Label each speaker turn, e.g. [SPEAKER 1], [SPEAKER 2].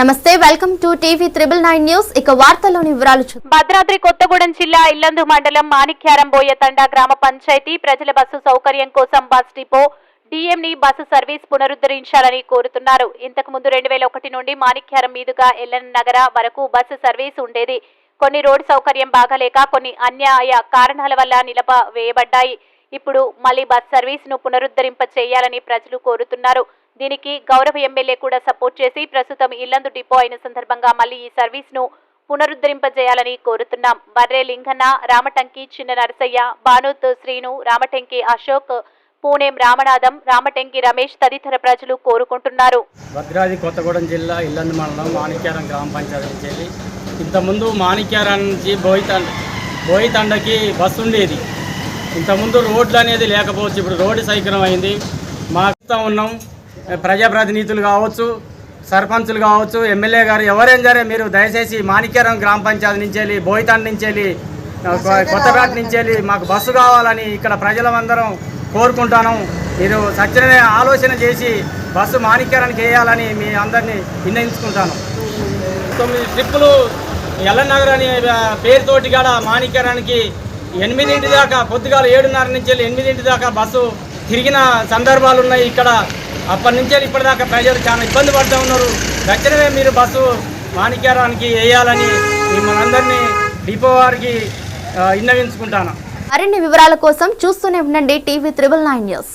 [SPEAKER 1] నమస్తే welcome to TV 999 news. ఇక వార్తల్లోని వివరాలు చూద్దాం.
[SPEAKER 2] భద్రాద్రి కొత్తగూడెం జిల్లా ఇల్లందు మండలం మాణిక్యారం బోయతండ గ్రామ పంచాయతీ ప్రజల బస్సు సౌకర్యం కోసం బస్ డిపో డిఎంని బస్సు సర్వీస్ పునరుద్ధరించాలని కోరుతున్నారు. ఇంతకు ముందు 2001 నుండి మాణిక్యారం మీదుగా ఎల్ఎన్ నగర వరకు బస్సు సర్వీస్ ఉండేది. కొన్ని రోడ్ సౌకర్యం బాగాలేక కొన్ని అన్యాయ కారణాల వల్ల నిలిపివేయబడ్డాయి. ఇప్పుడు మళ్లీ బస్ సర్వీస్ ను పునరుద్ధరింప చేయాలని ప్రజలు కోరుతున్నారు. దీనికి గౌరవ ఎమ్మెల్యే కూడా సపోర్ట్ చేసి ప్రస్తుతం ఇల్లందు డిపో అయిన సందర్భంగా మళ్లీ ఈ సర్వీస్ ను పునరుద్ధరింపజేయాలని కోరుతున్నాం. బర్రే లింగన్న, రామటంకి చిన్న నరసయ్య, బానూత్ శ్రీను, రామటంకి అశోక్, పూణెం రామనాథం, రామటంకి రమేష్ తదితర ప్రజలు కోరుకుంటున్నారు.
[SPEAKER 3] భద్రాద్రి కొత్తగూడెం జిల్లా ఇల్లందు మండలం మాణిక్యారం గ్రామ పంచాయతీ నుంచి ఇంతకుముందు మాణిక్యారం నుంచి బోయితండకి బస్సు ఉండేది. ఇంతకుముందు రోడ్లు అనేది లేకపోవచ్చు, ఇప్పుడు రోడ్డు సౌకర్యం అయింది. మాకు ఉన్నాం, ప్రజాప్రతినిధులు కావచ్చు, సర్పంచులు కావచ్చు, ఎమ్మెల్యే గారు ఎవరైనా సరే మీరు దయచేసి మాణిక్యారం గ్రామ పంచాయతీ నుంచి వెళ్ళి బోయితండ నుంచి వెళ్ళి కొత్తపేట నుంచి వెళ్ళి మాకు బస్సు కావాలని ఇక్కడ ప్రజలందరం కోరుకుంటాను. మీరు సత్యమే ఆలోచన చేసి బస్సు మాణిక్యారానికి వేయాలని మీ అందరినీ విన్నవించుకుంటాను. 9 ట్రిప్పులు ఎల్ఎన్ నగర్ అనే పేరుతోటి కూడా మాణిక్యారానికి 8 దాకా పొద్దుగాల 7:30 నుంచి వెళ్ళి 8 దాకా బస్సు తిరిగిన సందర్భాలు ఉన్నాయి. ఇక్కడ అప్పటి నుంచి ఇప్పటిదాకా ప్రజలు చాలా ఇబ్బంది పడుతూ ఉన్నారు. తక్షణమే మీరు బస్సు మాణిక్యారానికి వేయాలని మిమ్మల్ని అందరినీ డిపో వారికి విన్నవించుకుంటాను.
[SPEAKER 1] మరిన్ని వివరాల కోసం చూస్తూనే ఉండండి టీవీ 999 న్యూస్.